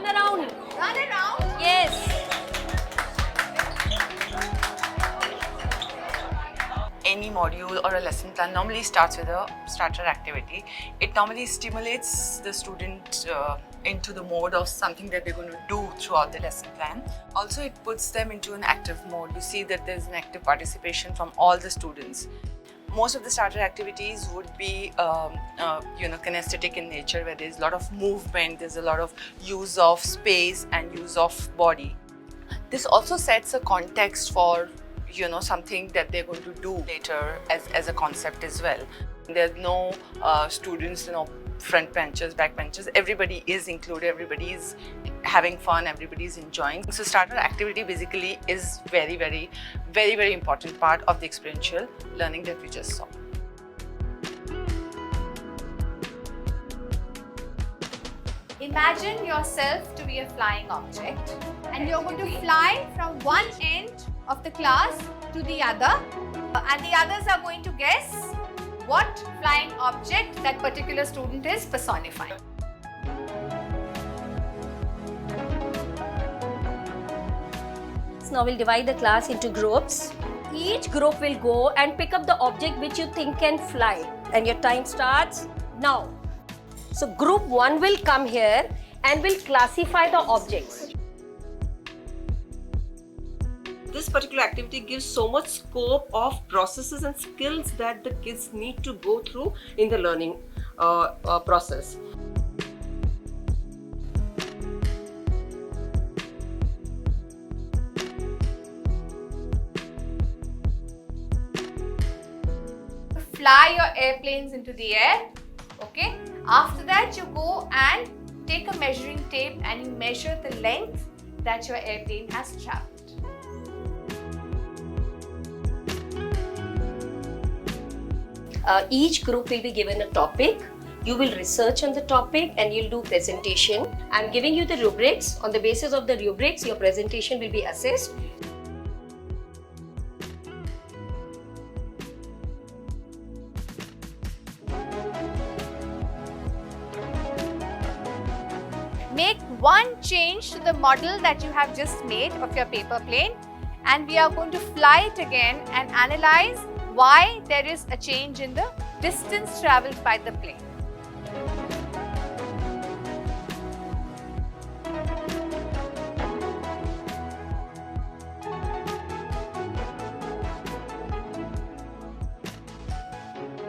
run around. Run around? Yes. Any module or a lesson plan normally starts with a starter activity. It normally stimulates the student into the mode of something that they're going to do throughout the lesson plan. Also, it puts them into an active mode. You see that there's an active participation from all the students. Most of the starter activities would be, kinesthetic in nature, where there's a lot of movement, there's a lot of use of space and use of body. This also sets a context for something that they're going to do later as a concept as well. There's no students, front benchers, back benchers. Everybody is included, everybody is having fun, everybody is enjoying. So starter activity basically is very, very, very, very important part of the experiential learning that we just saw. Imagine yourself to be a flying object and you're going to fly from one end of the class to the other, and the others are going to guess what flying object that particular student is personifying. So now we'll divide the class into groups. Each group will go and pick up the object which you think can fly, and your time starts now. So group 1 will come here and will classify the objects. This particular activity gives so much scope of processes and skills that the kids need to go through in the learning process. Fly your airplanes into the air. Okay. After that, you go and take a measuring tape and you measure the length that your airplane has traveled. Each group will be given a topic. You will research on the topic and you'll do presentation. I'm giving you the rubrics. On the basis of the rubrics, your presentation will be assessed. Make one change to the model that you have just made of your paper plane, and we are going to fly it again and analyze why there is a change in the distance traveled by the plane.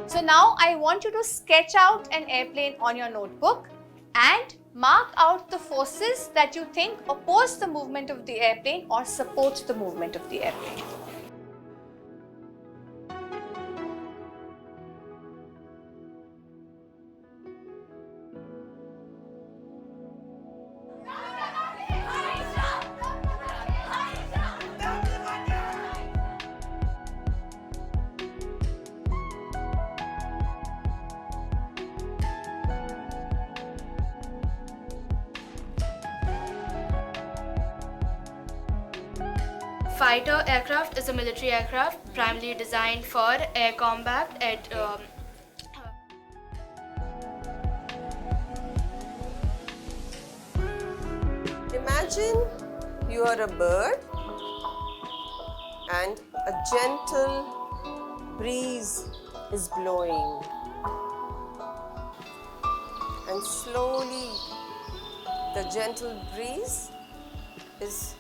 So now I want you to sketch out an airplane on your notebook and mark out the forces that you think oppose the movement of the airplane or support the movement of the airplane. Fighter aircraft is a military aircraft primarily designed for air combat at Imagine you are a bird and a gentle breeze is blowing, and slowly the gentle breeze is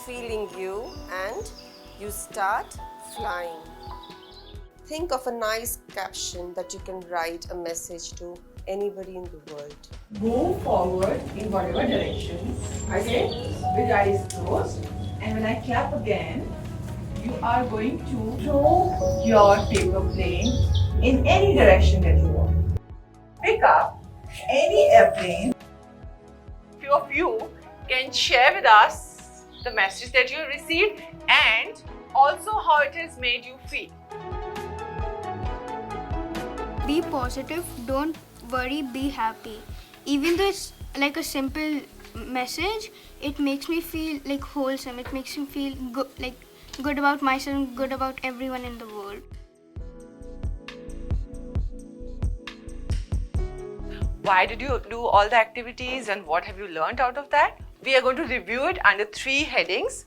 feeling you and you start flying. Think of a nice caption that you can write a message to anybody in the world. Move forward in whatever direction, okay, with eyes closed, and when I clap again, you are going to throw your paper plane in any direction that you want. Pick up any airplane. Few of you can share with us the message that you received and also how it has made you feel. be positive, don't worry, be happy. Even though it's like a simple message, it makes me feel like wholesome. It makes me feel good about myself and good about everyone in the world. why did you do all the activities and what have you learned out of that. We are going to review it under 3 headings: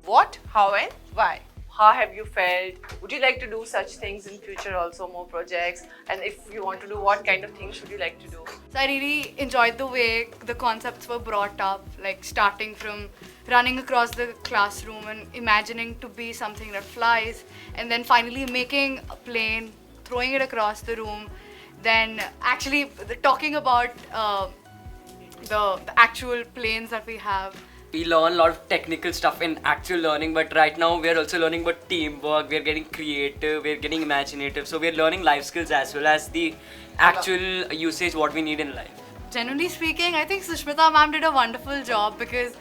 what, how and why. How have you felt? Would you like to do such things in future also, more projects? And if you want to do, what kind of things would you like to do? So I really enjoyed the way the concepts were brought up, like starting from running across the classroom and imagining to be something that flies, and then finally making a plane, throwing it across the room, then actually talking about the actual planes that we have. We learn a lot of technical stuff in actual learning, but right now we are also learning about teamwork, we are getting creative, we are getting imaginative, so we are learning life skills as well as the actual usage what we need in life. Generally speaking, I think Sushmita ma'am did a wonderful job because,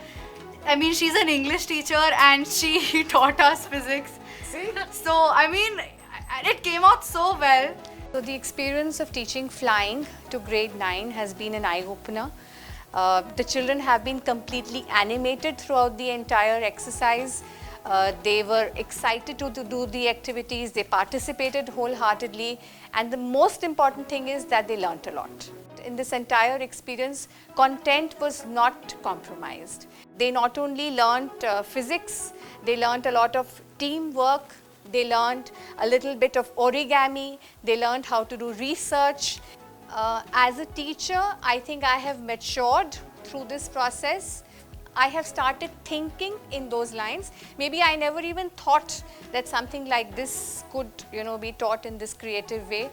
I mean, she's an English teacher and she taught us physics. See? So, I mean, it came out so well. So the experience of teaching flying to grade 9 has been an eye-opener. The children have been completely animated throughout the entire exercise. They were excited to do the activities, they participated wholeheartedly, and the most important thing is that they learnt a lot. In this entire experience, content was not compromised. They not only learnt physics, they learnt a lot of teamwork, they learnt a little bit of origami, they learnt how to do research. As a teacher, I think I have matured through this process. I have started thinking in those lines. Maybe I never even thought that something like this could, be taught in this creative way.